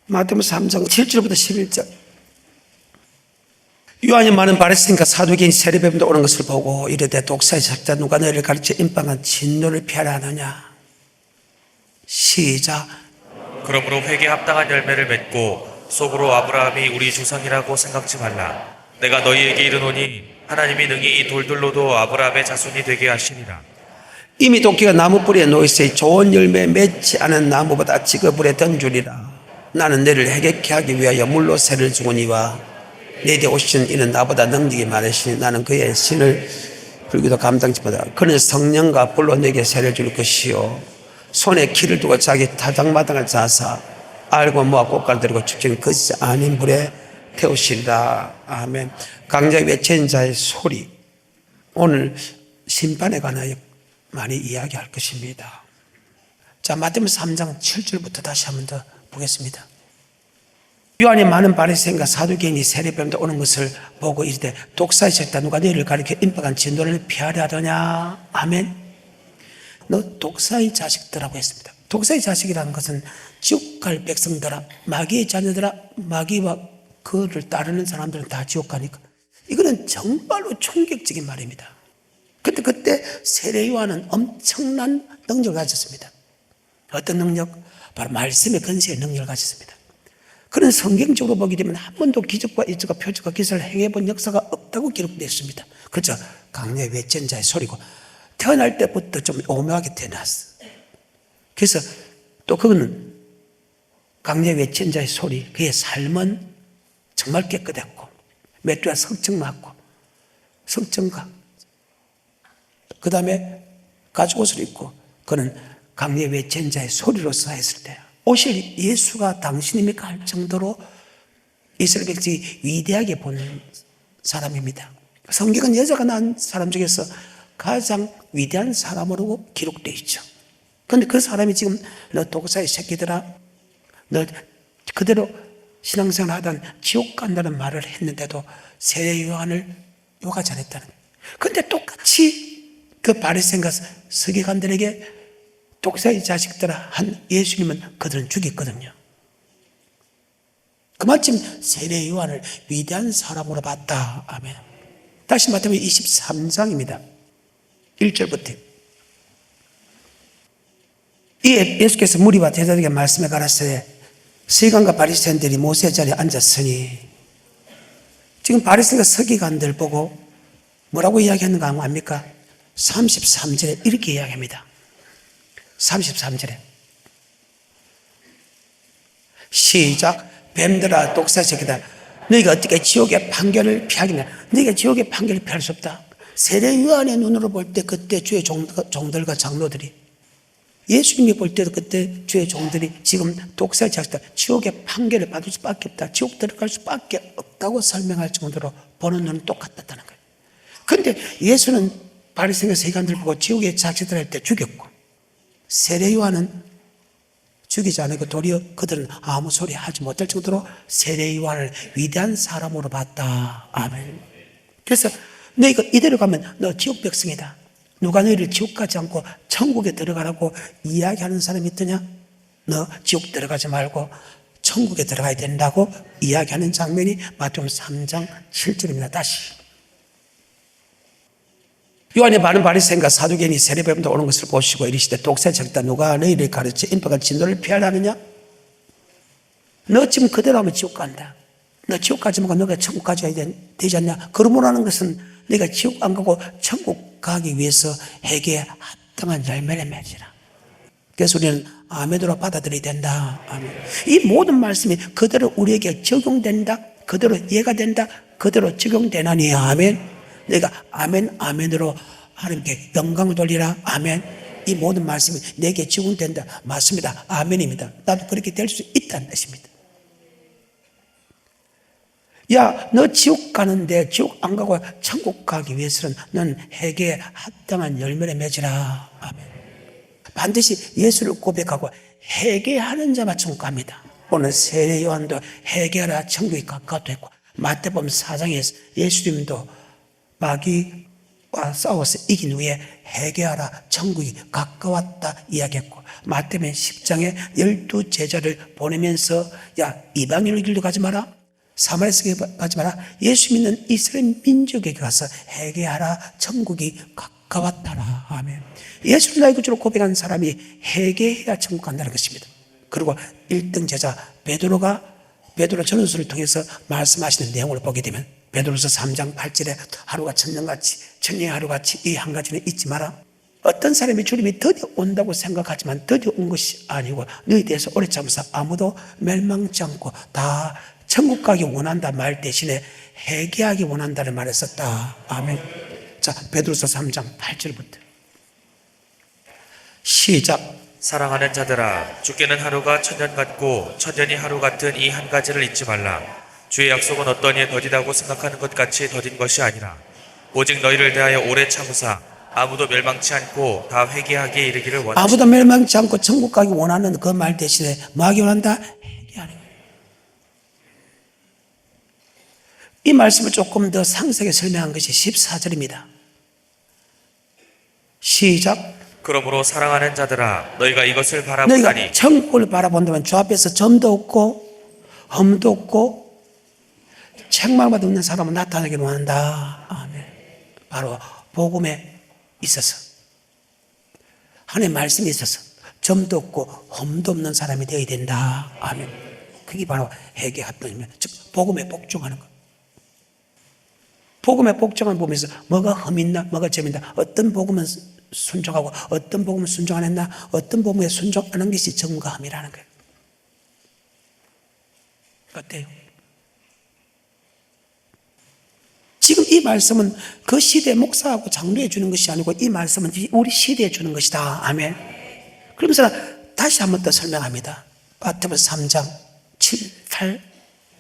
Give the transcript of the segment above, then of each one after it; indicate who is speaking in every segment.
Speaker 1: 마태복음 3장 7절부터 11절. 요한이 많은 바리새인과 사두개인이 세례배운데 오는 것을 보고 이르되 독사의 작자 누가 너희를 가르쳐 임빵한 진노를 피하려 하느냐. 시작.
Speaker 2: 그러므로 회개에 합당한 열매를 맺고 속으로 아브라함이 우리 조상이라고 생각지 말라. 내가 너희에게 이르노니 하나님이 능히 이 돌들로도 아브라함의 자손이 되게 하시니라.
Speaker 1: 이미 도끼가 나무 뿌리에 놓이세 좋은 열매 맺지 않은 나무보다 지그 불에 던주리라. 나는 너를 해결케 하기 위하여 물로 새를 주거니와 내게 오시는 이는 나보다 능력이 많으시니 나는 그의 신을 불기도 감당치 못하라. 그는 성령과 불로 내게 새를 줄 것이요 손에 키를 두고 자기 타작마당을 자사 알고 모아 꽃가루 들고 축제는 거짓 아닌 불에 태우시리라. 아멘. 강자의 외친 자의 소리. 오늘 심판에 관하여 많이 이야기할 것입니다. 자, 마태복음 3장 7절부터 다시 한번 더 보겠습니다. 요한이 많은 바리새인과 사두개인이 세례배운데 오는 것을 보고 이르되 독사의 자식들아 누가 너희를 가리켜 임박한 진노를 피하려 하더냐. 아멘. 너 독사의 자식들라고 했습니다. 독사의 자식이라는 것은 지옥 갈 백성들아, 마귀의 자녀들아, 마귀와 그를 따르는 사람들은 다 지옥 가니까 이거는 정말로 충격적인 말입니다. 그때 세례 요한은 엄청난 능력을 가졌습니다. 어떤 능력? 바로 말씀의 권세의 능력을 가졌습니다. 그런 성경적으로 보게 되면 한 번도 기적과 이적과 표적과 기사를 행해본 역사가 없다고 기록되어 있습니다. 그렇죠? 강력의 외친 자의 소리고 태어날 때부터 좀 오묘하게 태어났어. 그래서 또 그거는 강력의 외친 자의 소리, 그의 삶은 정말 깨끗했고 메뚜라 성청 맞고 성청가 그 다음에 가죽옷을 입고 그는 강력의 외친 자의 소리로서 했을 때 오실 예수가 당신입니까 할 정도로 이스라엘 백성이 위대하게 본 사람입니다. 성경은 여자가 낳은 사람 중에서 가장 위대한 사람으로 기록되어 있죠. 그런데 그 사람이 지금 너 독사의 새끼들아 너 그대로 신앙생활 하던 지옥 간다는 말을 했는데도 세례 요한을 욕하지 않았다는 거예요. 그런데 똑같이 그 바리새인과 서기관들에게 독사의 자식들아 한 예수님은 그들은 죽였거든요. 그마침 세례 요한을 위대한 사람으로 봤다. 아멘. 다시 마태복음 23장입니다. 1절부터. 이에 예수께서 무리와 제자들에게 말씀해 가라사대 서기관과 바리새인들이 모세 자리에 앉았으니 지금 바리새인과 서기관들 보고 뭐라고 이야기하는가 압니까? 33절에 이렇게 이야기합니다. 33절에 시작. 뱀들아 독사의 새끼다 너희가 어떻게 지옥의 판결을 피하겠냐. 너희가 지옥의 판결을 피할 수 없다. 세례 요한의 눈으로 볼 때 그때 주의 종들과 장로들이 예수님이 볼 때도 그때 주의 종들이 지금 독사의 자식들 지옥의 판결을 받을 수밖에 없다. 지옥 들어갈 수밖에 없다고 설명할 정도로 보는 눈은 똑같았다는 거예요. 그런데 예수는 바리새인과 서기관들 보고 지옥의 자식들 할 때 죽였고 세례 요한은 죽이지 않고 도리어 그들은 아무 소리 하지 못할 정도로 세례 요한을 위대한 사람으로 봤다. 아멘. 그래서 너희가 이대로 가면 너 지옥 백성이다. 누가 너희를 지옥 가지 않고 천국에 들어가라고 이야기하는 사람이 있더냐? 너 지옥 들어가지 말고 천국에 들어가야 된다고 이야기하는 장면이 마태복음 3장 7절입니다. 다시. 요한이 많은 바리새인과 사두개인이 세례배운데 오는 것을 보시고 이르시되 독사의 자식들아 누가 너희를 가르쳐 임박한 진노를 피하려 하느냐? 너 지금 그대로 하면 지옥 간다. 너 지옥 가지 말고 너가 천국 가져야 되지 않냐? 그러므로 하는 것은 네가 지옥 안 가고 천국 가기 위해서 회개에 합당한 열매를 맺으라. 그래서 우리는 아멘으로 받아들여야 된다. 아멘. 이 모든 말씀이 그대로 우리에게 적용된다. 그대로 이해가 된다. 그대로 적용되나니 아멘. 내가 아멘 아멘으로 하나님께 영광을 돌리라. 아멘. 이 모든 말씀이 내게 적용된다. 맞습니다. 아멘입니다. 나도 그렇게 될 수 있다는 뜻입니다. 야, 너 지옥 가는데 지옥 안 가고 천국 가기 위해서는 넌 회개에 합당한 열매를 맺으라. 아멘. 반드시 예수를 고백하고 회개하는 자만 천국 갑니다. 오늘 세례 요한도 회개하라 천국이 가까웠다 했고 마태복음 4장에서 예수님도 마귀 싸워서 이긴 후에 회개하라 천국이 가까웠다 이야기했고, 마태복음 10장에 12제자를 보내면서 야 이방인의 길로 가지 마라, 사마리아에서 가지 마라, 예수 믿는 이스라엘 민족에게 가서 회개하라 천국이 가까웠다라. 아멘. 예수를 나의 구주로 고백한 사람이 회개해야 천국 간다는 것입니다. 그리고 1등 제자 베드로 전후서를 통해서 말씀하시는 내용을 보게 되면 베드로서 3장 8절에 하루가 천년같이 천년의 하루같이 이 한 가지는 잊지 마라. 어떤 사람이 주님이 드디어 온다고 생각하지만 드디어 온 것이 아니고 너희 대해서 오래 참으사 아무도 멸망치 않고 다 천국 가기 원한다 말 대신에 회개하기 원한다는 말을 썼다. 아멘. 자, 베드로서 3장 8절부터 시작.
Speaker 2: 사랑하는 자들아, 주께는 하루가 천년 같고 천년이 하루 같은 이 한 가지를 잊지 말라. 주의 약속은 어떤 이에 더디다고 생각하는 것 같이 더딘 것이 아니라 오직 너희를 대하여 오래 참으사 아무도 멸망치 않고 다 회개하기에 이르기를 원하시니.
Speaker 1: 아무도 멸망치 않고 천국 가기 원하는 그 말 대신에 뭐 하기 원한다? 회개하는 거예요. 이 말씀을 조금 더 상세하게 설명한 것이 14절입니다. 시작.
Speaker 2: 그러므로 사랑하는 자들아, 너희가 이것을 바라보다니.
Speaker 1: 너희가 천국을 바라본다면 주 앞에서 점도 없고 험도 없고 책망받아 없는 사람은 나타나기를 원한다. 아멘. 바로 복음에 있어서, 하나님의 말씀에 있어서 점도 없고 험도 없는 사람이 되어야 된다. 아멘. 그게 바로 회개 합당이면, 즉 복음에 복종하는 것. 복음에 복종을 보면서 뭐가 흠있나 뭐가 점있나, 어떤 복음은 순종하고 어떤 복음은 순종 안 했나, 어떤 복음에 순종 안 한 것이 정과함이라는 거예요. 어때요? 지금 이 말씀은 그 시대에 목사하고 장로해 주는 것이 아니고 이 말씀은 우리 시대에 주는 것이다. 아멘. 그러면서 다시 한 번 더 설명합니다. 마태복음 3장 7, 8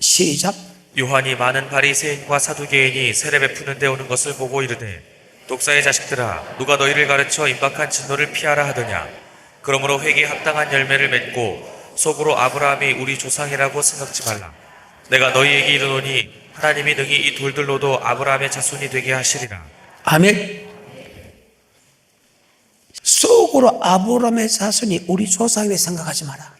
Speaker 1: 시작.
Speaker 2: 요한이 많은 바리새인과 사두개인이 세례 베푸는 데 오는 것을 보고 이르되, 독사의 자식들아, 누가 너희를 가르쳐 임박한 진노를 피하라 하더냐. 그러므로 회개에 합당한 열매를 맺고 속으로 아브라함이 우리 조상이라고 생각지 말라. 내가 너희에게 이르노니 하나님이 능히 이 돌들로도 아브라함의 자손이 되게 하시리라.
Speaker 1: 아멘. 속으로 아브라함의 자손이 우리 조상이라고 생각하지 마라.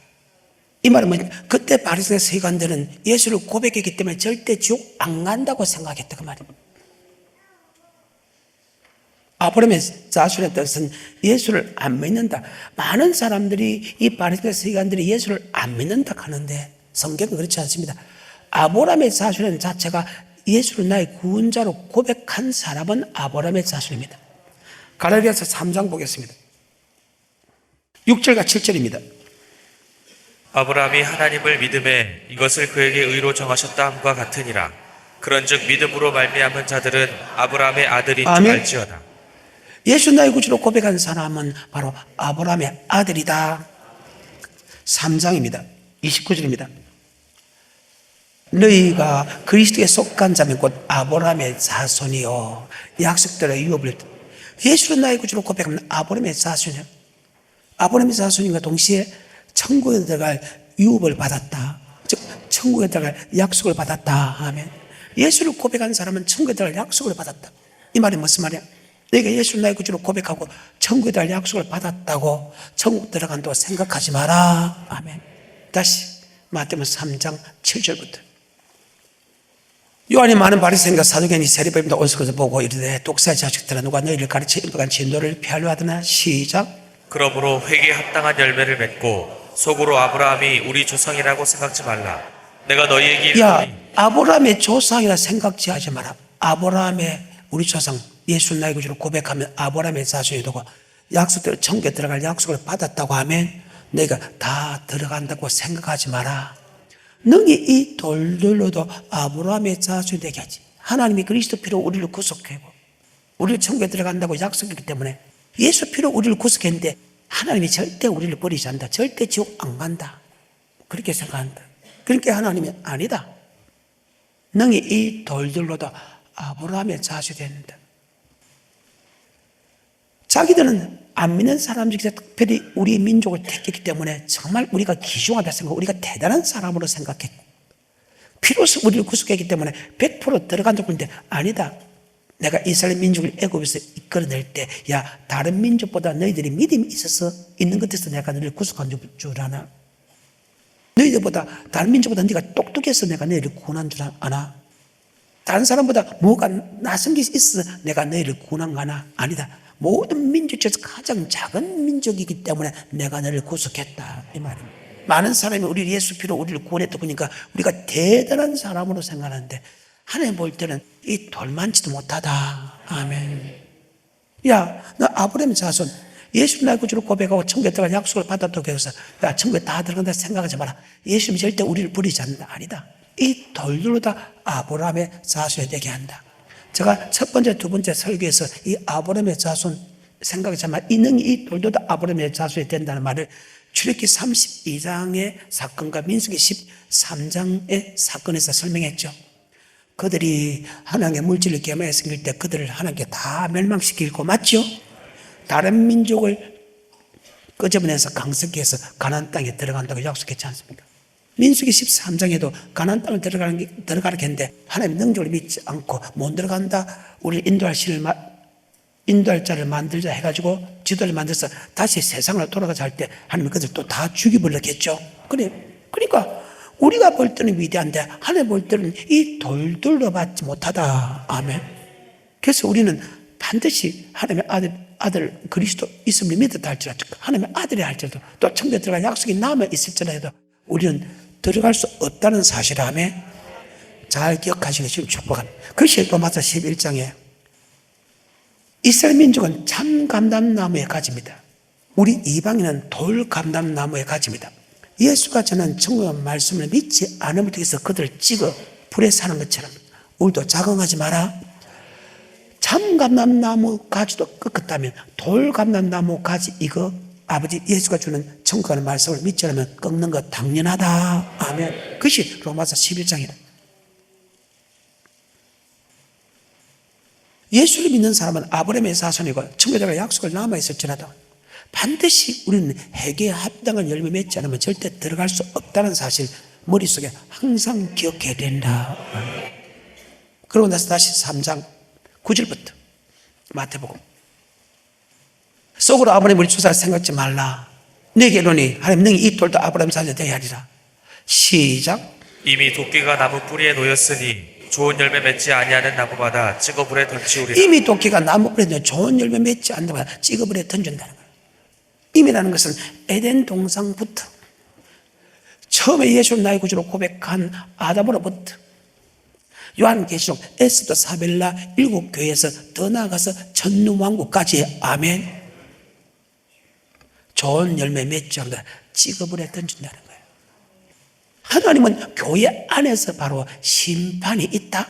Speaker 1: 이 말은 뭐냐? 그때 바리새인 서기관들은 예수를 고백했기 때문에 절대 지옥 안 간다고 생각했다, 그 말입니다. 아브라함의 자손의 뜻은 예수를 안 믿는다. 많은 사람들이 이 바리새인 서기관들이 예수를 안 믿는다 하는데 성경은 그렇지 않습니다. 아브라함의 자손 자체가 예수를 나의 구원자로 고백한 사람은 아브라함의 자손입니다. 갈라디아서 3장 보겠습니다. 6절과 7절입니다.
Speaker 2: 아브라함이 하나님을 믿음에 이것을 그에게 의로 정하셨다 함과 같으니라. 그런즉 믿음으로 말미암은 자들은 아브라함의 아들인 줄
Speaker 1: 아멘.
Speaker 2: 알지어다.
Speaker 1: 예수 나의 구주로 고백한 사람은 바로 아브라함의 아들이다. 3장입니다. 29절입니다. 너희가 그리스도에 속한 자면 곧 아브라함의 자손이요 약속대로의 유업을, 예수를 나의 구주로 고백하면 아브라함의 자손이요, 아브라함의 자손인과 동시에 천국에 들어갈 유업을 받았다. 즉 천국에 들어갈 약속을 받았다. 아멘. 예수를 고백한 사람은 천국에 들어갈 약속을 받았다. 이 말이 무슨 말이야? 너희가 예수를 나의 구주로 고백하고 천국에 들어갈 약속을 받았다고 천국 들어간다고 생각하지 마라. 아멘. 다시 마태복음 3장 7절부터. 요한이 많은 바리새인과 사두개인이 세례받는다 온 것을 보고 이르되, 독사의 자식들아, 누가 너희를 가르쳐 임박한 진노를 피하려 하더나. 시작.
Speaker 2: 그러므로 회개에 합당한 열매를 맺고 속으로 아브라함이 우리 조상이라고 생각지 말라. 내가 너희에게
Speaker 1: 야,
Speaker 2: 이르노니.
Speaker 1: 아브라함의 조상이라 생각지 하지 마라. 아브라함의 우리 조상, 예수 나의 구주로 고백하면 아브라함의 자손이 되고 약속대로 천국에 들어갈 약속을 받았다고 하면 내가 다 들어간다고 생각하지 마라. 능히 이 돌들로도 아브라함의 자손이 되게 하지. 하나님이 그리스도 피로 우리를 구속하고 우리를 천국에 들어간다고 약속했기 때문에 예수 피로 우리를 구속했는데 하나님이 절대 우리를 버리지 않는다. 절대 지옥 안 간다. 그렇게 생각한다. 그러니까 하나님이 아니다. 능히 이 돌들로도 아브라함의 자손이 된다. 자기들은 안 믿는 사람들이 특별히 우리 민족을 택했기 때문에 정말 우리가 귀중하다 생각하고 우리가 대단한 사람으로 생각했고, 피로서 우리를 구속했기 때문에 100% 들어간다고 했는데 아니다. 내가 이스라엘 민족을 애굽에서 이끌어낼 때, 야, 다른 민족보다 너희들이 믿음이 있어서 있는 것에서 내가 너희를 구속한 줄 아나? 너희들보다, 다른 민족보다 네가 똑똑해서 내가 너희를 구원한 줄 아나? 다른 사람보다 뭐가 낯선 게 있어서 내가 너희를 구원한 거 아나? 아니다. 모든 민족 중에서 가장 작은 민족이기 때문에 내가 너를 구속했다, 이 말입니다. 많은 사람이 우리 예수 피로 우리를 구원했다 보니까 우리가 대단한 사람으로 생각하는데, 하나님 볼 때는 이 돌만치도 못하다. 아멘. 야, 너 아브라함의 자손, 예수 나의 구주로 고백하고 천국에 들어갈 약속을 받았다고 해서 야, 천국에 다 들어간다 생각하지 마라. 예수님이 절대 우리를 버리지 않는다. 아니다. 이 돌들로 다 아브라함의 자손이 되게 한다. 제가 첫 번째, 두 번째 설교에서 이 아브라함의 자손 생각하지 마라. 이 능히 이 돌도 다 아브라함의 자손이 된다는 말을 출애굽기 32장의 사건과 민수기 13장의 사건에서 설명했죠. 그들이 하나님의 물질을 개마에 생길 때 그들을 하나님께 다 멸망시키고, 맞죠? 다른 민족을 끄집어내서 강석기에서 가나안 땅에 들어간다고 약속했지 않습니까? 민수기 13장에도 가나안 땅을 들어가게 했는데 하나님의 능력을 믿지 않고 못 들어간다, 우리를 인도할 자를 만들자 해가지고 지도를 만들어서 다시 세상으로 돌아가자 할 때 하나님은 그들 또 다 죽여버렸겠죠. 그러니까 우리가 볼 때는 위대한데 하나님 볼 때는 이 돌들로 받지 못하다. 아멘. 그래서 우리는 반드시 하나님의 아들 그리스도 있음을 믿었다 할지라도, 하나님의 아들이 할지라도, 또 천국에 들어갈 약속이 남아 있을지라도 우리는 들어갈 수 없다는 사실. 아멘. 잘 기억하시고 지금 축복합니다. 그것이 로마서 11장에 이스라엘 민족은 참 감람나무의 가지입니다. 우리 이방인은 돌 감람나무의 가지입니다. 예수가 전한 천국의 말씀을 믿지 않음을 통해서 그들을 찍어 불에 사는 것처럼 우리도 자긍하지 마라. 참 감람나무 가지도 꺾었다면 돌 감람나무 가지 이거 아버지 예수가 주는 천국의 말씀을 믿지 않으면 꺾는 것 당연하다. 아멘. 그것이 로마서 11장이다. 예수를 믿는 사람은 아브라함의 자손이고 천국에 들어갈 약속을 남아있을지라도 반드시 우리는 회개에 합당한 열매 맺지 않으면 절대 들어갈 수 없다는 사실 머릿속에 항상 기억해야 된다. 그러고 나서 다시 3장 9절부터 마태복음. 속으로 아버님 우리 주사 생각지 말라. 내게 이르노니 하나님 능히 이 돌도 아브라함 자손이 되게 하리라. 시작.
Speaker 2: 이미 도끼가 나무 뿌리에 놓였으니 좋은 열매 맺지 아니하는 나무마다 찍어 불에 던지우리라.
Speaker 1: 이미 도끼가 나무 뿌리에 좋은 열매 맺지 않는 나무마다 찍어 불에 던진다는 거예요. 임이라는 것은 에덴 동상부터 처음에 예수를 나의 구주로 고백한 아담으로부터 요한계시록 에스더 사벨라 7교회에서 더 나아가서 천년왕국까지. 아멘. 좋은 열매 맺지 않는 찍어불에 던진다는 거예요. 하나님은 교회 안에서 바로 심판이 있다.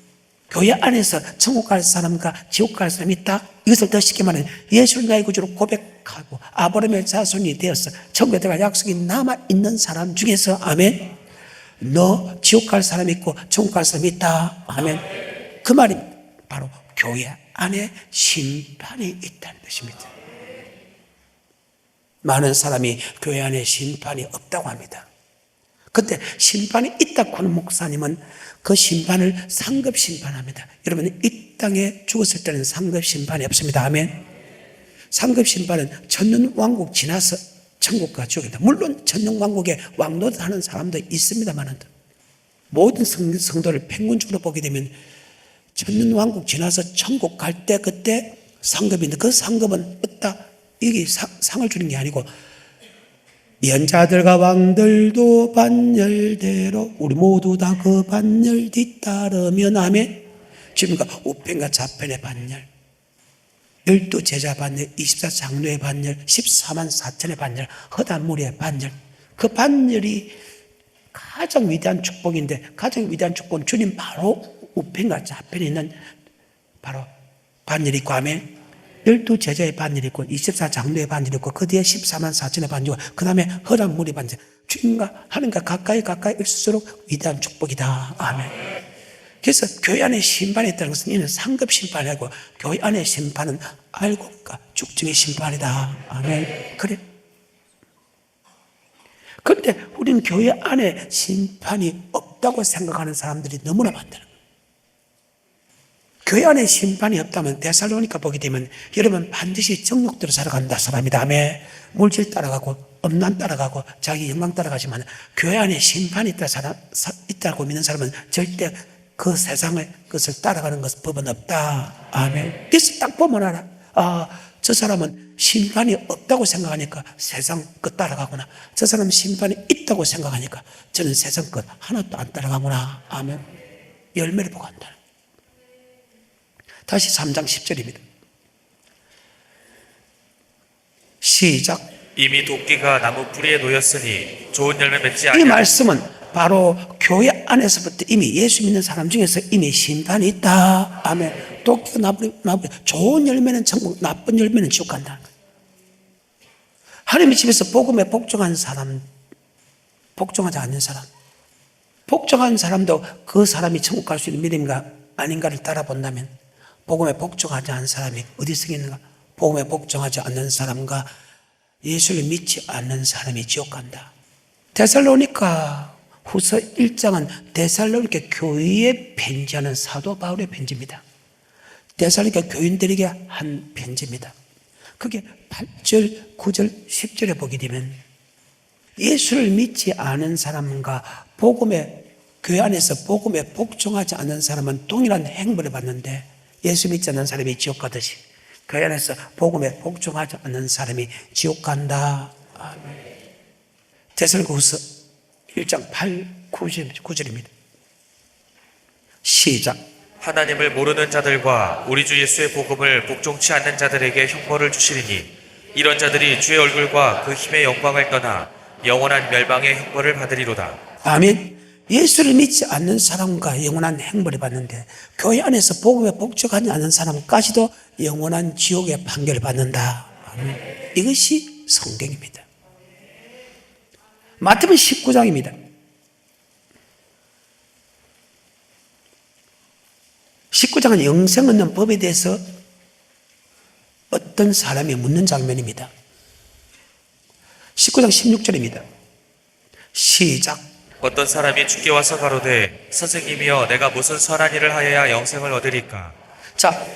Speaker 1: 교회 안에서 천국 갈 사람과 지옥 갈 사람이 있다. 이것을 더 쉽게 말하면 예수를 나의 구주로 고백하고 아브라함의 자손이 되어서 천국에 들어갈 약속이 남아있는 사람 중에서 아멘. 너 지옥 갈 사람이 있고 천국 갈 사람이 있다. 아멘. 그 말이 바로 교회 안에 심판이 있다는 것입니다. 많은 사람이 교회 안에 심판이 없다고 합니다. 그때 심판이 있다고 하는 목사님은 그 심판을 상급 심판합니다. 여러분, 이 땅에 죽었을 때는 상급 심판이 없습니다. 아멘. 상급 심판은 천년왕국 지나서 천국과 지옥입니다. 물론 천년왕국에 왕노릇하는 사람도 있습니다만 모든 성도를 평균적으로 보게 되면 천년왕국 지나서 천국 갈 때 그때 상급인데, 그 상급은 없다. 이게 상을 주는 게 아니고 연자들과 왕들도 반열대로 우리 모두 다 그 반열 뒤따르면 아멘. 지금까 우편과 좌편의 반열, 12제자 반열, 24장로의 반열, 14만 4천의 반열, 허단무리의 반열. 그 반열이 가장 위대한 축복인데, 가장 위대한 축복은 주님 바로 우편과 좌편에 있는 바로 반열이 있고 아멘. 12제자의 반열이 있고 24장로의 반열이 있고 그 뒤에 14만 4천의 반열, 그 다음에 허란무리 반열. 주님과 하나님과 가까이 있을수록 위대한 축복이다. 아멘. 그래서 교회 안에 심판이 있다는 것은 이는 상급 심판이 아니고 교회 안의 심판은 알곡과 죽증의 심판이다. 아멘. 그래. 그런데 우리는 교회 안에 심판이 없다고 생각하는 사람들이 너무나 많다는 거예요. 교회 안에 심판이 없다면 데살로니가 보게 되면 여러분 반드시 정욕대로 살아간다 사람이 다음에 물질 따라가고 엄난 따라가고 자기 영광 따라가지만 교회 안에 심판이 있다고 믿는 사람은 절대 그 세상의 것을 따라가는 것 법은 없다. 아멘. 그래서 딱 보면 알아. 저 사람은 심판이 없다고 생각하니까 세상 것 따라가구나. 저 사람은 심판이 있다고 생각하니까 저는 세상 것 하나도 안 따라가구나. 아멘. 열매를 보고 한다. 다시 3장 10절입니다. 시작.
Speaker 2: 이미 도끼가 나무 뿌리에 놓였으니 좋은 열매 맺지
Speaker 1: 이
Speaker 2: 아니하는
Speaker 1: 말씀은 바로 교회 안에서부터 이미 예수 믿는 사람 중에서 이미 심판이 있다. 아멘. 도끼가 나무 좋은 열매는 천국, 나쁜 열매는 지옥 간다는 거예요. 하나님의 집에서 복음에 복종한 사람, 복종하지 않는 사람, 복종한 사람도 그 사람이 천국 갈 수 있는 믿음인가 아닌가를 따라본다면 복음에 복종하지 않은 사람이 어디 쓰겠는가? 복음에 복종하지 않는 사람과 예수를 믿지 않는 사람이 지옥 간다. 데살로니가 후서 1장은 데살로니가 교회에 편지하는 사도 바울의 편지입니다. 데살로니가 교인들에게 한 편지입니다. 그게 8절, 9절, 10절에 보게 되면 예수를 믿지 않은 사람과 교회 안에서 복음에 복종하지 않는 사람은 동일한 행보를 받는데 예수 믿지 않는 사람이 지옥 가듯이 교회 안에서 복음에 복종하지 않는 사람이 지옥 간다. 데살로니가후서 1장 8, 9절입니다. 시작.
Speaker 2: 하나님을 모르는 자들과 우리 주 예수의 복음을 복종치 않는 자들에게 형벌을 주시리니 이런 자들이 주의 얼굴과 그 힘의 영광을 떠나 영원한 멸망의 형벌을 받으리로다.
Speaker 1: 아멘. 예수를 믿지 않는 사람과 영원한 행벌을 받는데 교회 안에서 복음에 복종하지 않는 사람까지도 영원한 지옥의 판결을 받는다. 아멘. 이것이 성경입니다. 마태복음 19장입니다. 19장은 영생 얻는 법에 대해서 어떤 사람이 묻는 장면입니다. 19장 16절입니다. 시작.
Speaker 2: 어떤 사람이 주께 와서 가로되 선생님이여 내가 무슨 선한 일을 하여야 영생을 얻으리까?
Speaker 1: 자,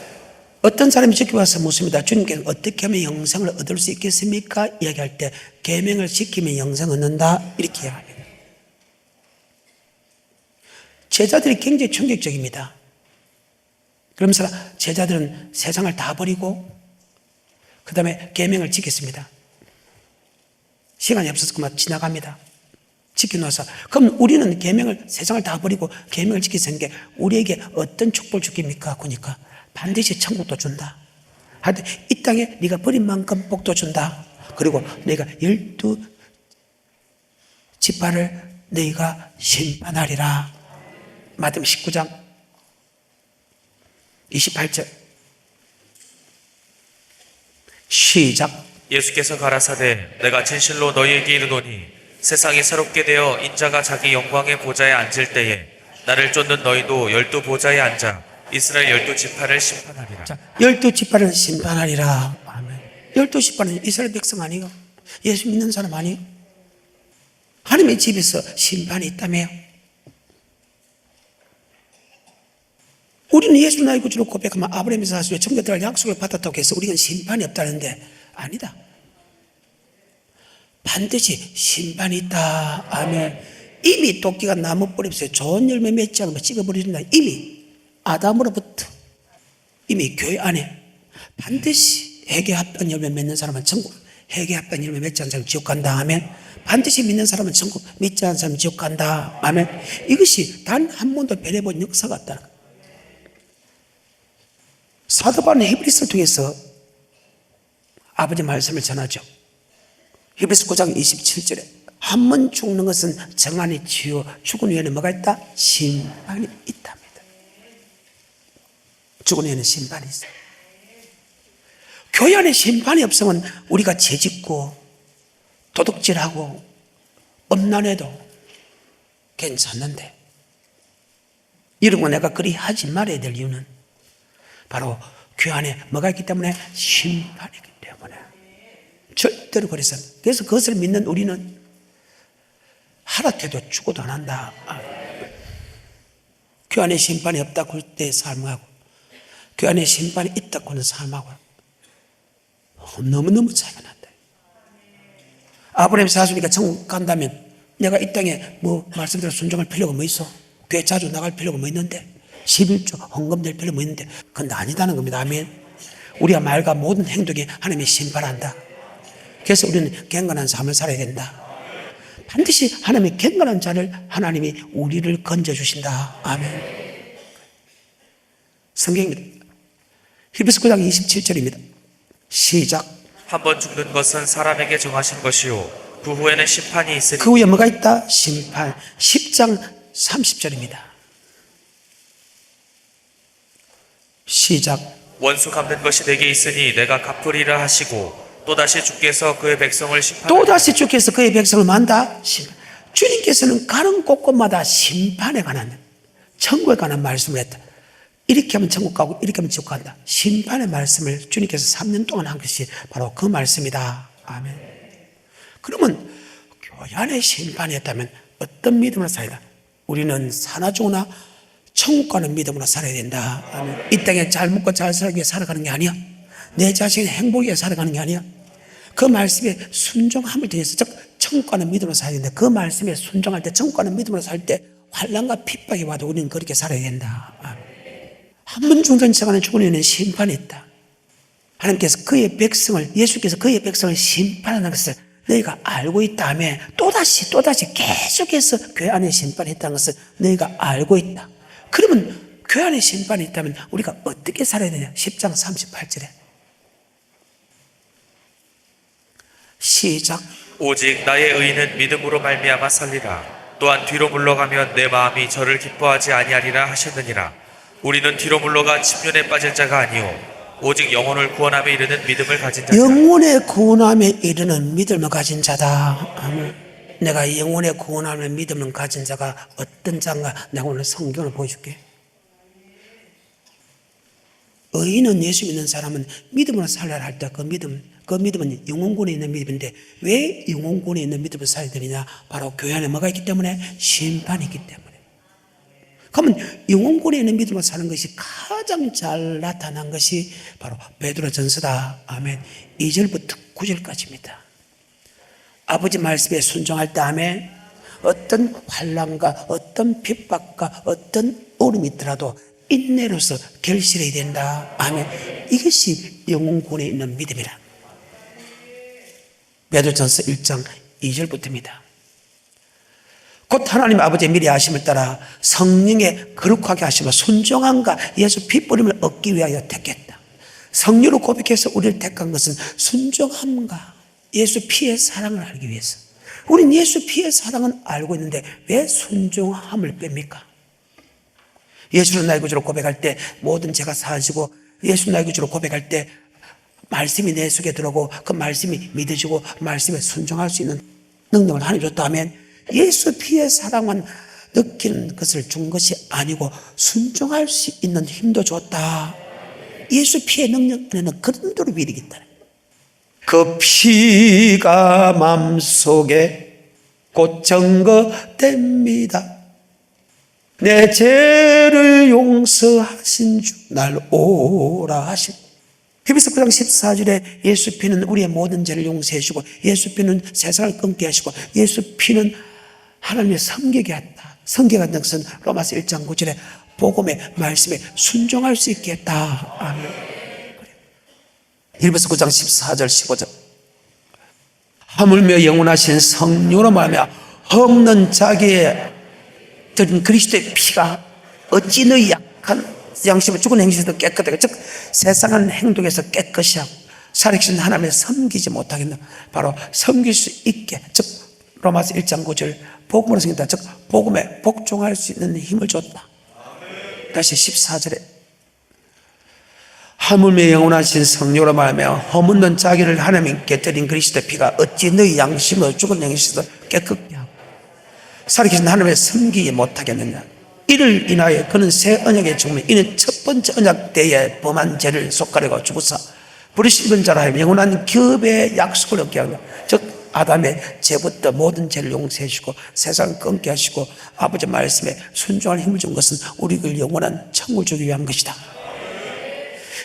Speaker 1: 어떤 사람이 주께 와서 묻습니다. 주님께서 어떻게 하면 영생을 얻을 수 있겠습니까? 이야기할 때 계명을 지키면 영생 얻는다 이렇게 이야기합니다. 제자들이 굉장히 충격적입니다. 그러면서 제자들은 세상을 다 버리고 그 다음에 계명을 지켰습니다. 시간이 없어서 그만 지나갑니다. 지켜놓아서 그럼 우리는 계명을 세상을 다 버리고 계명을 지키는 게 우리에게 어떤 축복을 주겠습니까? 그러니까 반드시 천국도 준다. 하여튼 이 땅에 네가 버린 만큼 복도 준다. 그리고 네가 12지파를 네가 심판하리라. 마태복음 19장 28절 시작.
Speaker 2: 예수께서 가라사대 내가 진실로 너희에게 이르노니 세상이 새롭게 되어 인자가 자기 영광의 보좌에 앉을 때에 나를 쫓는 너희도 12보좌에 앉아 이스라엘 12지파를 심판하리라.
Speaker 1: 자, 12지파를 심판하리라. 아멘. 12지파는 이스라엘 백성 아니에요? 예수 믿는 사람 아니에요? 하나님의 집에서 심판이 있다며요. 우리는 예수 나의 구주로 고백하면 아브라함의 자손의 천국에 들어갈 약속을 받았다고 해서 우리는 심판이 없다는데 아니다. 반드시 심판이 있다. 아멘. 이미 도끼가 나무 뿌리에서 좋은 열매 맺지 않으면 찍어버린다. 이미 아담으로부터 이미 교회 안에 반드시 회개에 합당한 열매 맺는 사람은 천국, 회개에 합당한 열매 맺지 않는 사람은 지옥 간다. 아멘. 반드시 믿는 사람은 천국, 믿지 않는 사람은 지옥 간다. 아멘. 이것이 단 한 번도 변해본 역사가 없다는 거예요. 사도 바울은 히브리서를 통해서 아버지 말씀을 전하죠. 히브리서 9장 27절에 한 번 죽는 것은 정한이 치유, 죽은 후에는 뭐가 있다? 심판이 있답니다. 죽은 후에는 심판이 있어요. 교회 안에 심판이 없으면 우리가 죄짓고 도둑질하고 엄난해도 괜찮는데 이런 거 내가 그리 하지 말아야 될 이유는 바로 교회 안에 뭐가 있기 때문에 심판이기 때문에 절대로 그래서 그것을 믿는 우리는 하락해도 죽어도 안 한다. 교회 안에 심판이 없다고 할 때 삶하고 그 안에 심판이 있다고 하는 삶하고 너무너무 차이가 난다. 아브라함 사수니까 천국 간다면 내가 이 땅에 뭐 말씀대로 순종할 필요가 뭐 있어? 교회 자주 나갈 필요가 뭐 있는데? 11조 헌금 될 필요가 뭐 있는데? 그건 아니다는 겁니다. 아멘. 우리가 말과 모든 행동에 하나님이 심판한다. 그래서 우리는 경건한 삶을 살아야 된다. 반드시 하나님의 경건한 자를 하나님이 우리를 건져주신다. 아멘. 성경입니다. 히브리서 9장 27절입니다. 시작.
Speaker 2: 한 번 죽는 것은 사람에게 정하신 것이요 그 후에는 심판이 있으니
Speaker 1: 그 후에 뭐가 있다? 심판. 10장 30절입니다. 시작.
Speaker 2: 원수 갚는 것이 내게 있으니 내가 갚으리라 하시고 또다시 주께서 그의 백성을 심판하리라.
Speaker 1: 또다시 주께서 그의 백성을 만다. 주님께서는 가는 곳곳마다 심판에 관한, 천국에 관한 말씀을 했다. 이렇게 하면 천국 가고 이렇게 하면 지옥 간다. 심판의 말씀을 주님께서 3년 동안 한 것이 바로 그 말씀이다. 아멘. 그러면 교회 안에 심판이 있다면 어떤 믿음으로 살아야 된다? 우리는 사나 죽으나 천국 가는 믿음으로 살아야 된다. 아멘. 이 땅에 잘 먹고 잘 살기 위해 살아가는 게 아니야. 내 자신의 행복을 위해 살아가는 게 아니야. 그 말씀에 순종함을 통해서, 즉 천국 가는 믿음으로 살아야 된다. 그 말씀에 순종할 때, 천국 가는 믿음으로 살 때 환난과 핍박이 와도 우리는 그렇게 살아야 된다. 아멘. 한 번 죽는 시간에 죽은 이유는 심판이 있다. 하나님께서 그의 백성을, 예수께서 그의 백성을 심판하는 것을 너희가 알고 있다며 또다시 계속해서 교회 안에 심판이 있다는 것을 너희가 알고 있다. 그러면 교회 안에 심판이 있다면 우리가 어떻게 살아야 되냐? 10장 38절에 시작.
Speaker 2: 오직 나의 의는 믿음으로 말미암아 살리라. 또한 뒤로 물러가면 내 마음이 저를 기뻐하지 아니하리라 하셨느니라. 우리는 뒤로 물러가 침륜에 빠질 자가 아니오 오직 영혼을 구원함에 이르는 믿음을 가진 자다.
Speaker 1: 영혼의 구원함에 이르는 믿음을 가진 자다. 아멘. 내가 영혼의 구원함에 믿음을 가진 자가 어떤 자인가 내가 오늘 성경을 보여줄게. 의인은, 예수 믿는 사람은 믿음으로 살아야 할 때 그 믿음은 영혼권에 있는 믿음인데 왜 영혼권에 있는 믿음을 살아야 되느냐? 바로 교회 안에 뭐가 있기 때문에? 심판이 있기 때문에. 그러면 영혼권에 있는 믿음으로 사는 것이 가장 잘 나타난 것이 바로 베드로전서다. 아멘. 2절부터 9절까지입니다. 아버지 말씀에 순종할 때 아멘. 어떤 환난과 어떤 핍박과 어떤 어려움이 있더라도 인내로서 결실해야 된다. 아멘. 이것이 영혼권에 있는 믿음이라. 베드로전서 1장 2절부터입니다. 곧 하나님 아버지의 미리 하심을 따라 성령의 거룩하게 하심과 순종함과 예수 피 뿌림을 얻기 위하여 택했다. 성령으로 고백해서 우리를 택한 것은 순종함과 예수 피의 사랑을 알기 위해서. 우린 예수 피의 사랑은 알고 있는데 왜 순종함을 뺍니까? 예수는 나의 구주로 고백할 때 모든 죄가 사하시고, 예수 나의 구주로 고백할 때 말씀이 내 속에 들어오고 그 말씀이 믿어지고 말씀에 순종할 수 있는 능력을 하나님 줬다면, 예수 피의 사랑만 느끼는 것을 준 것이 아니고 순종할 수 있는 힘도 줬다. 예수 피의 능력 안에는 그런 도로 비리기 있다. 그 피가 마음속에 곧 증거됩니다. 내 죄를 용서하신 주 날 오라 하신. 히브리서 9장 14절에 예수 피는 우리의 모든 죄를 용서해 주고, 예수 피는 세상을 끊게 하시고, 예수 피는 하나님의 섬기게 했다. 섬기게 한다는 것은 로마서 1장 9절에 복음의 말씀에 순종할 수 있게 했다. 아멘. 히브리서 9장 14절 15절 하물며 영원하신 성령으로 말하며 없는 자기의 드린 그리스도의 피가 어찌 너희 약한 양심을 죽은 행실에서 깨끗하게, 즉 세상은 행동에서 깨끗이 하고 살아계신 하나님을 섬기지 못하겠나? 바로 섬길 수 있게, 즉 로마서 1장 9절 복음으로 생긴다. 즉 복음에 복종할 수 있는 힘을 줬다. 다시 14절에 하물며 영원하신 성령으로 말하며 허물는 자기를 하나님께 드린 그리스도의 피가 어찌 너희 양심을 죽은 행실에서 깨끗게 하고 살아계신 하나님을 섬기지 못하겠느냐? 이를 인하여 그는 새 언약의 증명, 이는 첫 번째 언약 때에 범한 죄를 속가려고 죽으사 부르심은 자라 하여 영원한 기업의 약속을 얻게 하며, 즉 아담의 죄부터 모든 죄를 용서해 주시고 세상을 끊게 하시고 아버지 말씀에 순종할 힘을 준 것은 우리를 영원한 천국을 주기 위한 것이다.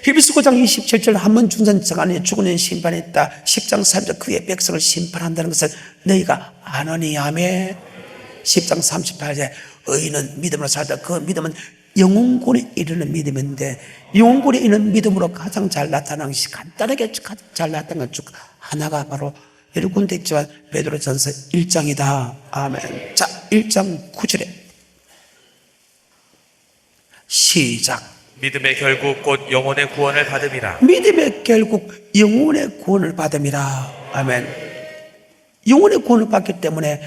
Speaker 1: 히브리서 9장 27절 한 번 죽는 자 안에 죽은 심판이 있다. 10장 3절 그의 백성을 심판한다는 것을 너희가 아노니. 아멘. 10장 38절 의인은 믿음으로 살다. 그 믿음은 영혼군에 이르는 믿음인데 영혼군에 이르는 믿음으로 가장 잘 나타나는 것이 간단하게 가장 잘 나타나는 것 중 하나가 바로 여러 군데 있지만 베드로전서 1장이다. 아멘. 자, 1장 9절에 시작.
Speaker 2: 믿음의 결국 곧 영혼의 구원을 받음이라.
Speaker 1: 믿음의 결국 영혼의 구원을 받음이라. 아멘. 영혼의 구원을 받기 때문에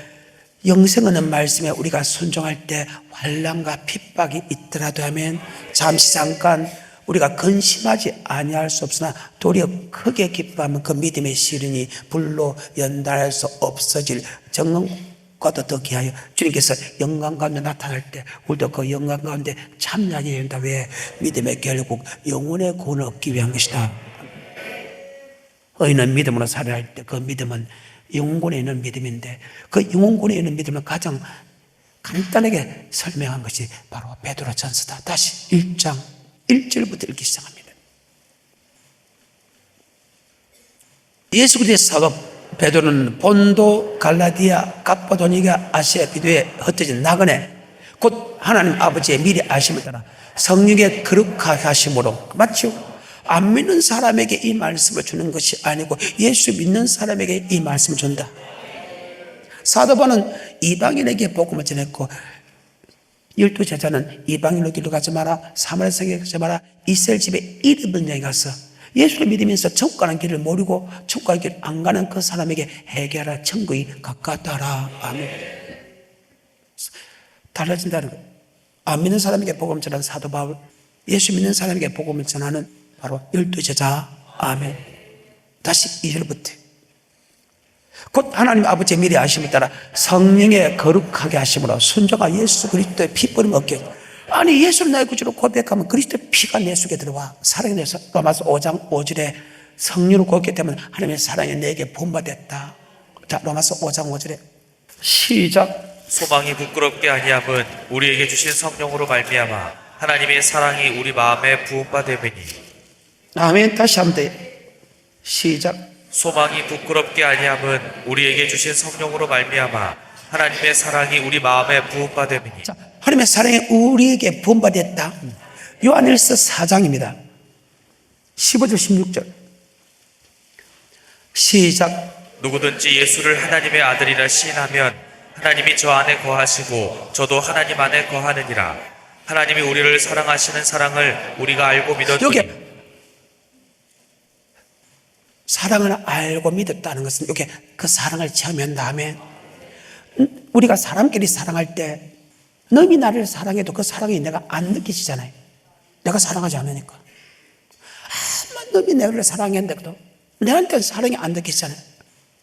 Speaker 1: 영생하는 말씀에 우리가 순종할 때 환난과 핍박이 있더라도 하면 잠시 잠깐 우리가 근심하지 아니할 수 없으나 도리어 크게 기뻐하면 그 믿음의 시련이 불로 연단할 수 없어질 정금과도 더 귀하여 주님께서 영광 가운데 나타날 때 우리도 그 영광 가운데 참여하게 된다. 왜? 믿음의 결국 영혼의 구원을 얻기 위한 것이다. 의인은 믿음으로 살아야 할 때 그 믿음은 영혼군에 있는 믿음인데 그 영혼군에 있는 믿음을 가장 간단하게 설명한 것이 바로 베드로전서다. 다시 1장 1절부터 읽기 시작합니다. 예수 그리스도의 사도 베드로는 본도, 갈라디아, 갑바도니가, 아시아, 비두에 흩어진 나그네 곧 하나님 아버지의 미리 아심을 따라 성령의 거룩하게 하심으로 맞죠? 안 믿는 사람에게 이 말씀을 주는 것이 아니고 예수 믿는 사람에게 이 말씀을 준다. 사도 바울은 이방인에게 복음을 전했고 12제자는 이방인으로 길로 가지 마라, 사마리아 성에 가지 마라, 이스라엘 집에 1인분량에 가서 예수를 믿으면서 천국 가는 길을 모르고 천국 가는 길 안 가는 그 사람에게 회개하라, 천국이 가깝다라. 아멘. 달라진다는 거예요. 안 믿는 사람에게 복음을 전하는 사도 바울, 예수 믿는 사람에게 복음을 전하는 바로 12제자. 아멘. 다시 2절부터 곧 하나님 아버지의 미리 아심을 따라 성령의 거룩하게 하심으로 순종하 예수 그리스도의 피뿌림 얻게. 아니 예수를 나의 구주로 고백하면 그리스도의 피가 내 속에 들어와 사랑이 내서 로마서 5장 5절에 성령으로 고백하기 때문에 하나님의 사랑이 내게 부음받았다. 자, 로마서 5장 5절에 시작.
Speaker 2: 소망이 부끄럽게 아니함은 우리에게 주신 성령으로 말미암아 하나님의 사랑이 우리 마음에 부음받음이니.
Speaker 1: 아멘. 다시 한번 더 시작.
Speaker 2: 소망이 부끄럽게 아니함은 우리에게 주신 성령으로 말미암아 하나님의 사랑이 우리 마음에 부음받음이니.
Speaker 1: 자, 하나님의 사랑이 우리에게 부음받았다. 요한일서 4장입니다. 15절 16절 시작.
Speaker 2: 누구든지 예수를 하나님의 아들이라 시인하면 하나님이 저 안에 거하시고 저도 하나님 안에 거하느니라. 하나님이 우리를 사랑하시는 사랑을 우리가 알고 믿었으니.
Speaker 1: 여기 사랑을 알고 믿었다는 것은 여기 그 사랑을 체험한 다음에 우리가 사람끼리 사랑할 때 너희 나를 사랑해도 그 사랑이 내가 안 느끼시잖아요. 내가 사랑하지 않으니까. 아마 너희 나를 사랑했는데도 내한테는 사랑이 안 느끼시잖아요.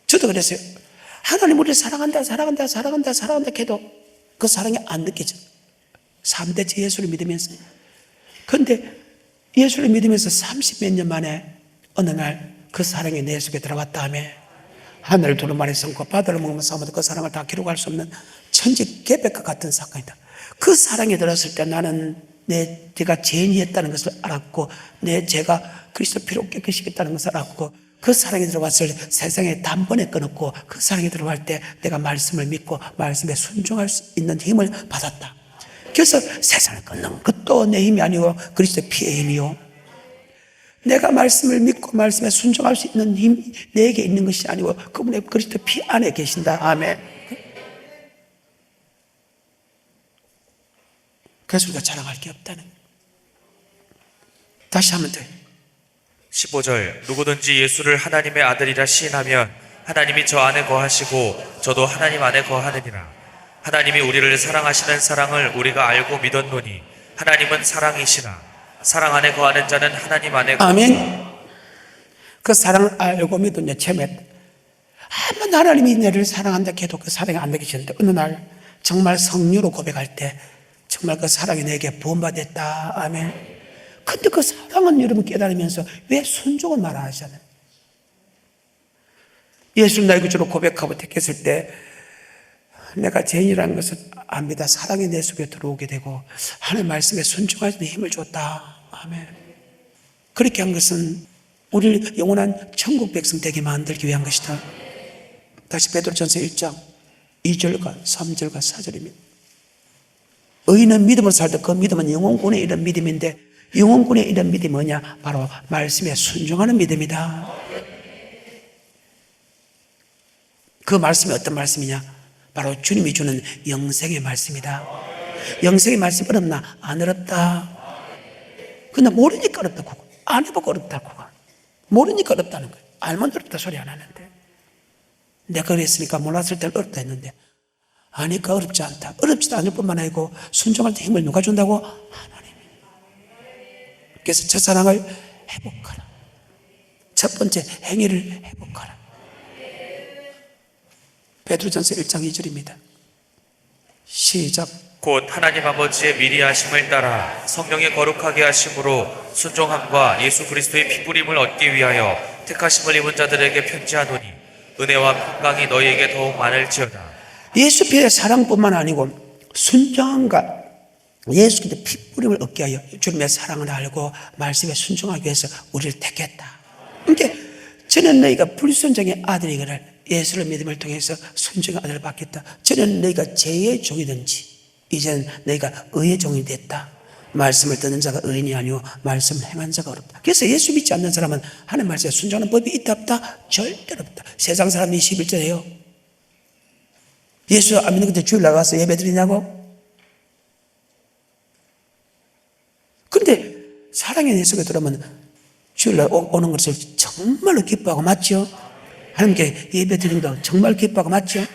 Speaker 1: 저도 그랬어요. 하나님 우리를 사랑한다 사랑한다 사랑한다 사랑한다 해도 그 사랑이 안 느끼죠. 3대째 예수를 믿으면서. 그런데 예수를 믿으면서 30몇 년 만에 어느 날 그 사랑이 내 속에 들어왔다 하며 하늘을 두루마리 삼고 바다를 먹으면서 싸움도 그 사랑을 다 기록할 수 없는 천지개벽과 같은 사건이다. 그 사랑이 들었을 때 나는 제가 죄인이었다는 것을 알았고 내 죄가 그리스도 피로 깨끗이겠다는 것을 알았고 그 사랑이 들어왔을 때 세상에 단번에 끊었고 그 사랑이 들어갈 때 내가 말씀을 믿고 말씀에 순종할 수 있는 힘을 받았다. 그래서 세상을 끊는 것도 내 힘이 아니고 그리스도의 피의 힘이요. 내가 말씀을 믿고 말씀에 순종할 수 있는 힘이 내게 있는 것이 아니고 그분의 그리스도 피 안에 계신다. 아멘. 그래서 우리가 자랑할 게 없다는. 다시 한번 더.
Speaker 2: 15절. 누구든지 예수를 하나님의 아들이라 시인하면 하나님이 저 안에 거하시고 저도 하나님 안에 거하느니라. 하나님이 우리를 사랑하시는 사랑을 우리가 알고 믿었노니 하나님은 사랑이시라. 사랑 안에 거하는 자는 하나님 안에
Speaker 1: 아멘. 그 사랑을 알고 믿었냐 체험했다. 아마 하나님이 내를 사랑한다 해도 그 사랑이 안 느껴지는데 어느 날 정말 성령으로 고백할 때 정말 그 사랑이 내게 부음받았다. 아멘. 근데 그 사랑은 여러분 깨달으면서 왜 순종을 말아 하잖아요. 예수를 나의 구주로 고백하고 택했을 때 내가 죄인이라는 것을 압니다. 사랑이 내 속에 들어오게 되고 하나님 말씀에 순종할 수 있는 힘을 줬다. 아멘. 그렇게 한 것은 우리를 영원한 천국 백성 되게 만들기 위한 것이다. 다시 베드로전서 1장 2절과 3절과 4절입니다. 의인은 믿음으로 살다 그 믿음은 영혼군에 이른 믿음인데 영혼군에 이른 믿음이 뭐냐? 바로 말씀에 순종하는 믿음이다. 그 말씀이 어떤 말씀이냐? 바로 주님이 주는 영생의 말씀이다. 영생의 말씀 어렵나? 안 어렵다. 근데 모르니까 어렵다고, 안 해보고 어렵다고, 모르니까 어렵다는 거예요. 알면 어렵다 소리 안 하는데, 내가 그랬으니까 몰랐을 때는 어렵다 했는데 아니까 어렵지 않다. 어렵지도 않을 뿐만 아니고 순종할 때 힘을 누가 준다고? 하나님이. 그래서 첫사랑을 회복하라. 첫 번째 행위를 회복하라. 베드로전서 1장 2절입니다. 시작.
Speaker 2: 곧 하나님 아버지의 미리 하심을 따라 성령의 거룩하게 하심으로 순종함과 예수 그리스도의 피부림을 얻기 위하여 택하심을 입은 자들에게 편지하노니 은혜와 평강이 너희에게 더욱 많을지어다.
Speaker 1: 예수 피의 사랑뿐만 아니고 순종함과 예수 그리스도의 피부림을 얻기 위하여 주님의 사랑을 알고 말씀에 순종하기 위해서 우리를 택했다. 그러니까 저는 너희가 불순종의 아들이거늘 예수를 믿음을 통해서 순종의 아들을 받겠다. 저는 너희가 죄의 종이든지 이제는 너희가 의의 종이 됐다. 말씀을 듣는 자가 의인이 아니오 말씀을 행한 자가 어렵다. 그래서 예수 믿지 않는 사람은 하나님 말씀에 순종하는 법이 있다 없다? 절대로 없다. 세상 사람이 21절에요. 예수 안 믿는 그때 주일 나가서 예배 드리냐고? 그런데 사랑의 예수가 들어오면 주일날 오는 것을 정말로 기뻐하고 맞죠? 하나님께 예배 드리는 것도 정말 기뻐하고 맞죠?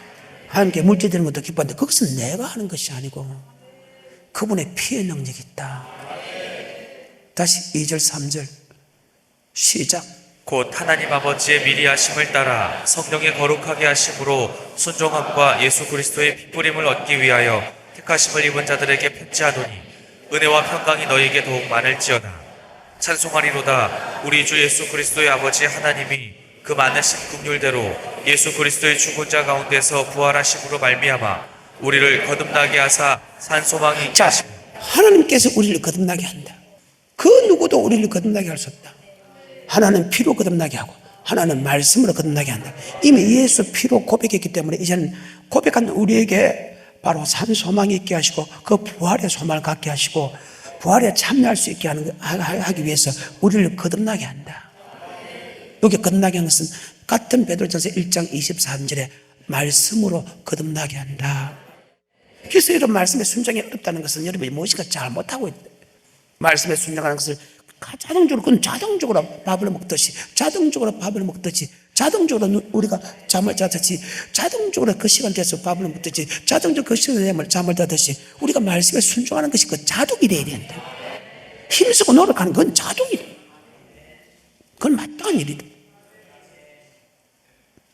Speaker 1: 하나님께 물질 드리는 것도 기뻐하는데 그것은 내가 하는 것이 아니고 그분의 피의 능력이 있다. 다시 2절 3절 시작.
Speaker 2: 곧 하나님 아버지의 미리 하심을 따라 성령의 거룩하게 하심으로 순종함과 예수 그리스도의 피부림을 얻기 위하여 택하심을 입은 자들에게 편지하노니 은혜와 평강이 너희에게 더욱 많을지어다. 찬송하리로다. 우리 주 예수 그리스도의 아버지 하나님이 그 많으신 긍휼대로 예수 그리스도의 죽은 자 가운데서 부활하심으로 말미암아 우리를 거듭나게 하사 산 소망이 있게 하시고.
Speaker 1: 하나님께서 우리를 거듭나게 한다. 그 누구도 우리를 거듭나게 할 수 없다. 하나는 피로 거듭나게 하고 하나는 말씀으로 거듭나게 한다. 이미 예수 피로 고백했기 때문에 이제는 고백한 우리에게 바로 산 소망이 있게 하시고 그 부활의 소망을 갖게 하시고 부활에 참여할 수 있게 하기 위해서 우리를 거듭나게 한다. 여기 거듭나게 하는 것은 같은 베드로전서 1장 23절에 말씀으로 거듭나게 한다. 그래서 이런 말씀에 순종이 어렵다는 것은 여러분이 무엇인가 잘못하고 있다. 말씀에 순종하는 것을 자동적으로, 그건 자동적으로 밥을 먹듯이, 자동적으로 밥을 먹듯이, 자동적으로 우리가 잠을 자듯이, 자동적으로 그 시간 돼서 밥을 먹듯이, 자동적으로 그 시간 되면 잠을 자듯이, 우리가 말씀에 순종하는 것이 그 자동이 돼야 된다. 힘쓰고 노력하는 건 자동이다. 그건 마땅한 일이다.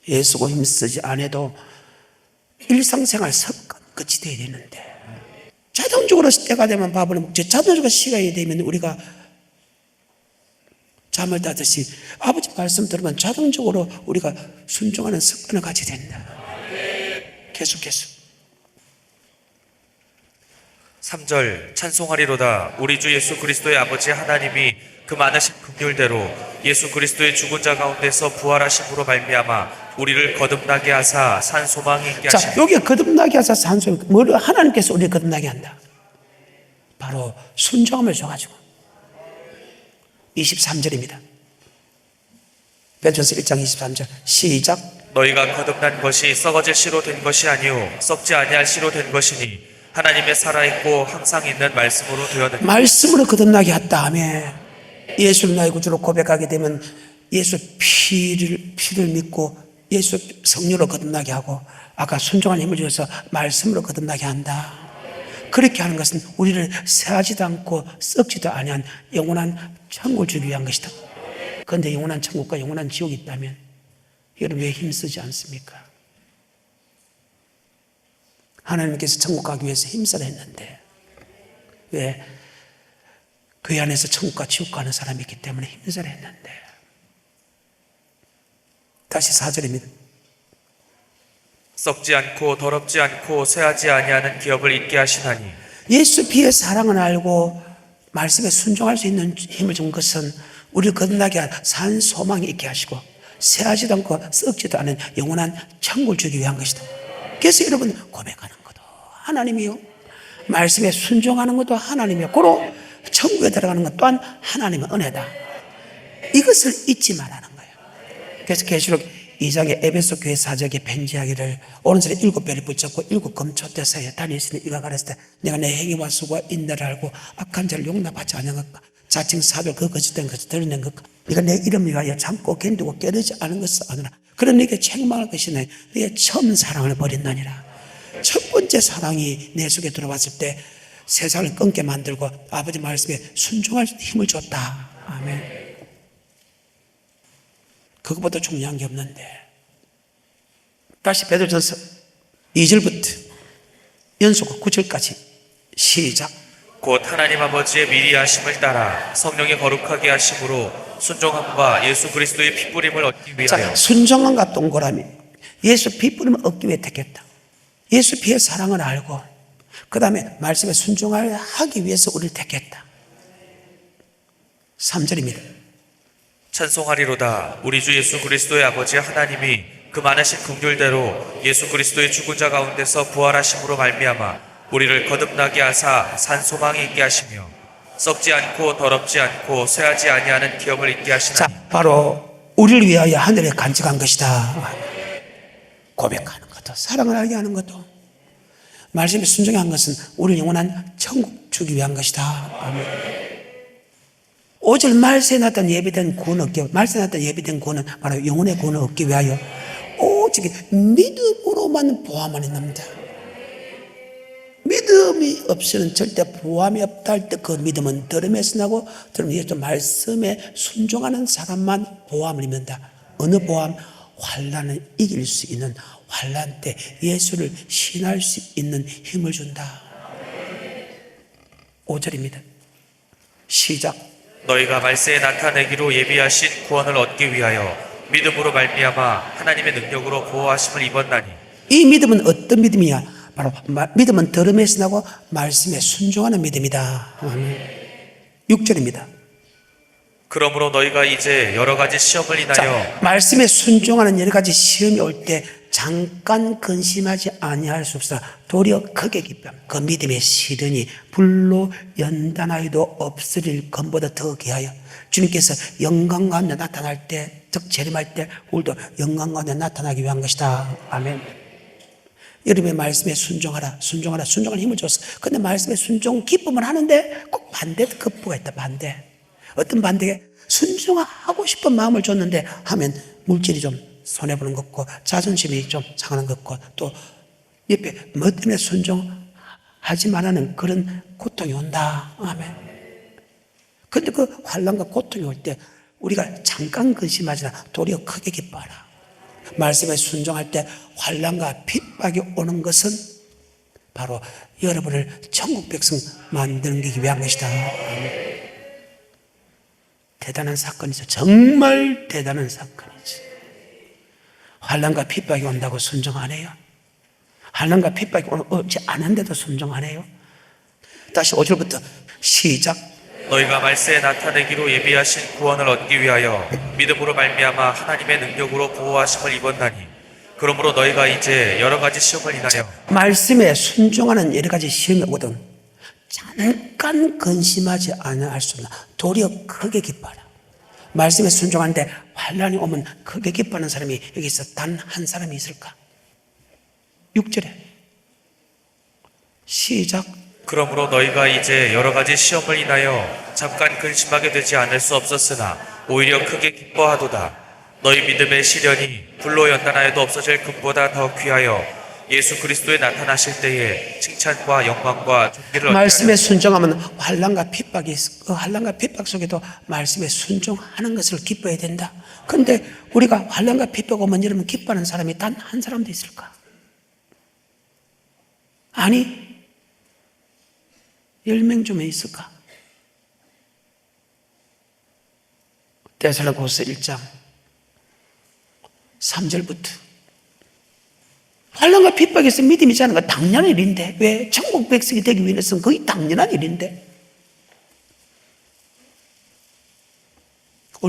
Speaker 1: 애쓰고 힘쓰지 않아도 일상생활 습관 끝이 돼야 되는데, 자동적으로 때가 되면 밥을 먹지, 자동적으로 시간이 되면 우리가 잠을 자듯이 아버지 말씀 들으면 자동적으로 우리가 순종하는 습관을 가지게 된다. 계속해서
Speaker 2: 3절 찬송하리로다. 우리 주 예수 그리스도의 아버지 하나님이 그 많으신 긍휼대로 예수 그리스도의 죽은 자 가운데서 부활하심으로 말미암아 우리를 거듭나게 하사 산 소망이 있게 하시고.
Speaker 1: 자, 여기 거듭나게 하사 산 소망, 뭘 하나님께서 우리를 거듭나게 한다. 바로 순종함을 줘가지고 23절입니다. 베드로전서 1장 23절 시작.
Speaker 2: 너희가 거듭난 것이 썩어질 씨로 된 것이 아니요 썩지 아니할 씨로 된 것이니 하나님의 살아있고 항상 있는 말씀으로 되었느니라.
Speaker 1: 말씀으로 거듭나게 했다 하며 예수를 나의 구주로 고백하게 되면 예수 피를 믿고 예수 성령으로 거듭나게 하고 아까 순종한 힘을 주어서 말씀으로 거듭나게 한다. 그렇게 하는 것은 우리를 새하지도 않고 썩지도 아니한 영원한 천국을 주기 위한 것이다. 그런데 영원한 천국과 영원한 지옥이 있다면 여러분 왜 힘쓰지 않습니까? 하나님께서 천국 가기 위해서 힘쓰라 했는데 왜? 그 안에서 천국과 지옥 가는 사람이 있기 때문에 힘쓰라 했는데. 다시 4절입니다.
Speaker 2: 썩지 않고 더럽지 않고 쇠하지 아니하는 기업을 잊게 하시나니.
Speaker 1: 예수 피의 사랑을 알고 말씀에 순종할 수 있는 힘을 준 것은 우리를 거듭나게 산 소망이 있게 하시고 새하지도 않고 썩지도 않은 영원한 천국을 주기 위한 것이다. 그래서 여러분 고백하는 것도 하나님이요, 말씀에 순종하는 것도 하나님이요, 고로 천국에 들어가는 것 또한 하나님의 은혜다. 이것을 잊지 말라는 거예요. 그래서 계시록 2장에 에베소 교회 사적에 편지하기를 오른손에 7배를 붙잡고 7금초대사에 다니시는 이가 가렸을 때 내가 내 행위와 수고와 인내를 알고 악한 자를 용납하지 않은 것과 자칭 사별 그 거짓된 것을 드러낸 것과 네가 내 이름을 위하여 참고 견디고 깨르지 않은 것을 아느라 그런 네게 책망할 것이네. 네가 처음 사랑을 버린다니라. 첫 번째 사랑이 내 속에 들어왔을 때 세상을 끊게 만들고 아버지 말씀에 순종할 힘을 줬다. 아멘. 그것보다 중요한 게 없는데 다시 베드로전서 2절부터 연속 9절까지 시작.
Speaker 2: 곧 하나님 아버지의 미리 하심을 따라 성령의 거룩하게 하심으로 순종함과 예수 그리스도의 핏부림을 얻기 위하여.
Speaker 1: 자, 순종함과 동그라미. 예수 핏부림을 얻기 위해 택했다. 예수 피의 사랑을 알고 그 다음에 말씀에 순종하기 위해서 우리를 택했다. 3절입니다.
Speaker 2: 찬송하리로다. 우리 주 예수 그리스도의 아버지 하나님이 그 많으신 긍휼대로 예수 그리스도의 죽은 자 가운데서 부활하심으로 말미암아 우리를 거듭나게 하사 산 소망이 있게 하시며 썩지 않고 더럽지 않고 쇠하지 아니하는 기업을 있게 하시나니.
Speaker 1: 자, 바로 우리를 위하여 하늘에 간직한 것이다. 고백하는 것도 사랑을 알게 하는 것도 말씀에 순종한 것은 우리를 영원한 천국 주기 위한 것이다. 아멘. 5절 말세에 나타난 예비된 구원을 얻기 위하여, 말세에 나타난 예비된 구원은 바로 영혼의 구원을 얻기 위하여 오직 믿음으로만 보아만 있습니다. 믿음이 없이는 절대 보함이 없다 할 때 그 믿음은 들음에서 나고 들음에서 말씀에 순종하는 사람만 보함을 입는다. 어느 보함? 환난을 이길 수 있는, 환난 때 예수를 신할 수 있는 힘을 준다. 5절입니다. 시작.
Speaker 2: 너희가 말세에 나타내기로 예비하신 구원을 얻기 위하여 믿음으로 말미암아 하나님의 능력으로 보호하심을 입었나니.
Speaker 1: 이 믿음은 어떤 믿음이야? 바로 믿음은 들음에서 나고 말씀에 순종하는 믿음이다. 6절입니다.
Speaker 2: 그러므로 너희가 이제 여러 가지 시험을 인하여.
Speaker 1: 자, 말씀에 순종하는 여러 가지 시험이 올 때 잠깐 근심하지 아니할 수 없어 도리어 크게 기뻐. 그 믿음의 시련이 불로 연단하여도 없으릴 것보다 더 귀하여 주님께서 영광 가운데 나타날 때, 즉 재림할 때 우리도 영광 가운데 나타나기 위한 것이다. 아멘. 여러분의 말씀에 순종하라, 순종하라, 순종할 힘을 줬어. 근데 말씀에 순종 기쁨을 하는데 꼭 반대 급부가 있다. 반대. 어떤 반대에 순종하고 싶은 마음을 줬는데 하면 물질이 좀 손해보는 것 같고 자존심이 좀 상하는 것 같고 또 옆에 뭐 때문에 순종하지 말라는 그런 고통이 온다. 아멘. 근데 그 환난과 고통이 올 때 우리가 잠깐 근심하지 않아 도리어 크게 기뻐하라. 말씀에 순종할 때 환난과 핍박이 오는 것은 바로 여러분을 천국 백성 만들기 위한 것이다. 아멘. 대단한 사건이죠. 정말 대단한 사건이죠. 환난과 핍박이 온다고 순종 안 해요? 환난과 핍박이 오지 않은데도 순종 안 해요? 다시 5절부터 시작.
Speaker 2: 너희가 말세에 나타내기로 예비하신 구원을 얻기 위하여 믿음으로 말미암아 하나님의 능력으로 보호하심을 입었나니. 그러므로 너희가 이제 여러 가지 시험을 인하여.
Speaker 1: 말씀에 순종하는 여러 가지 시험이 오거든 잠깐 근심하지 않을 수 없나 도리어 크게 기뻐하라. 말씀에 순종하는데 환난이 오면 크게 기뻐하는 사람이 여기서 단 한 사람이 있을까? 6절에 시작.
Speaker 2: 그러므로 너희가 이제 여러 가지 시험을 인하여 잠깐 근심하게 되지 않을 수 없었으나 오히려 크게 기뻐하도다. 너희 믿음의 시련이 불로 연단하여도 없어질 금보다 더 귀하여 예수 그리스도에 나타나실 때에 칭찬과 영광과 존귀를 얻게
Speaker 1: 말씀에 순종하면 환난과 핍박이 있어. 그 환난과 핍박 속에도 말씀에 순종하는 것을 기뻐해야 된다. 그런데 우리가 환난과 핍박 오면 여러분 기뻐하는 사람이 단 한 사람도 있을까? 아니 10명 중에 있을까? 데살로니가후서 1장 3절부터 환난과 핍박이 있으면 믿음이 있지 않은 건 당연한 일인데 왜? 천국 백성이 되기 위해서는 거의 당연한 일인데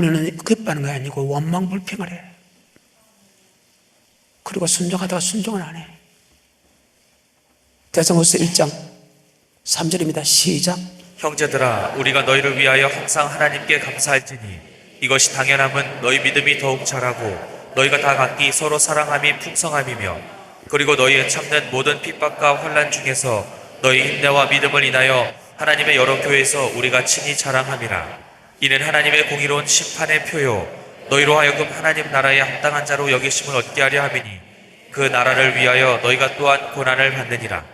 Speaker 1: 우리는 기뻐하는 게 아니고 원망불평을 해. 그리고 순종하다가 순종을 안 해. 데살로니가서 1장 3절입니다. 시작.
Speaker 2: 형제들아 우리가 너희를 위하여 항상 하나님께 감사할지니 이것이 당연함은 너희 믿음이 더욱 자라고 너희가 다 각기 서로 사랑함이 풍성함이며 그리고 너희의 참는 모든 핍박과 환난 중에서 너희 인내와 믿음을 인하여 하나님의 여러 교회에서 우리가 친히 자랑함이라. 이는 하나님의 공의로운 심판의 표요 너희로 하여금 하나님 나라에 합당한 자로 여기심을 얻게 하려 함이니 그 나라를 위하여 너희가 또한 고난을 받느니라.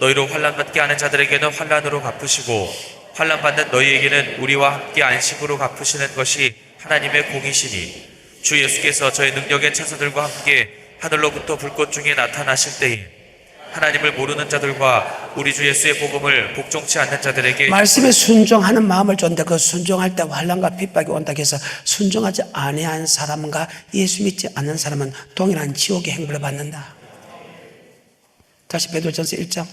Speaker 2: 너희로 환난받게 하는 자들에게는 환난으로 갚으시고 환난받는 너희에게는 우리와 함께 안식으로 갚으시는 것이 하나님의 공이시니 주 예수께서 저의 능력의 천사들과 함께 하늘로부터 불꽃 중에 나타나실 때에 하나님을 모르는 자들과 우리 주 예수의 복음을 복종치 않는 자들에게
Speaker 1: 말씀에 순종하는 마음을 줬는데 그 순종할 때 환난과 핍박이 온다고 해서 순종하지 아니한 사람과 예수 믿지 않는 사람은 동일한 지옥의 행벌을 받는다. 다시 베드로전서 1장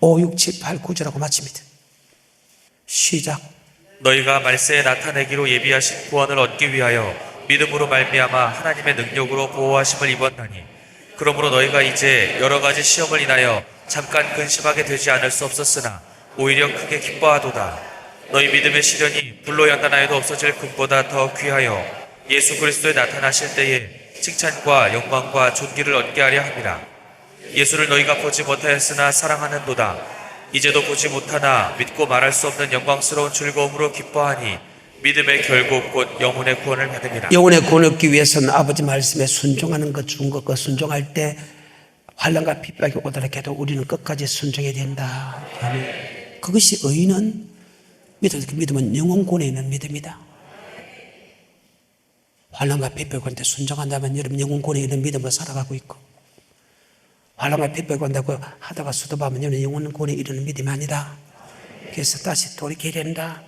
Speaker 1: 5, 6, 7, 8, 9절하고 마칩니다. 시작.
Speaker 2: 너희가 말세에 나타내기로 예비하신 구원을 얻기 위하여 믿음으로 말미암아 하나님의 능력으로 보호하심을 입었나니 그러므로 너희가 이제 여러 가지 시험을 인하여 잠깐 근심하게 되지 않을 수 없었으나 오히려 크게 기뻐하도다. 너희 믿음의 시련이 불로 연단하여도 없어질 금보다 더 귀하여 예수 그리스도에 나타나실 때에 칭찬과 영광과 존귀를 얻게 하려 함이라. 예수를 너희가 보지 못하였으나 사랑하는도다. 이제도 보지 못하나 믿고 말할 수 없는 영광스러운 즐거움으로 기뻐하니 믿음의 결국 곧 영혼의 구원을 받음이라.
Speaker 1: 영혼의 구원을 얻기 위해서는 아버지 말씀에 순종하는 것, 준 것, 그 순종할 때 환난과 핍박이 오더라도 해도 우리는 끝까지 순종해야 된다. 아멘. 그것이 의인은 믿음은 영혼 구원에 있는 믿음이다. 환난과 핍박이 올 때 순종한다면 여러분 영혼 구원에 있는 믿음으로 살아가고 있고 환난과 핍박이 온다고 하다가 수도하면 여러분 영혼 구원에 이르는 믿음이 아니다. 그래서 다시 돌이켜야 된다.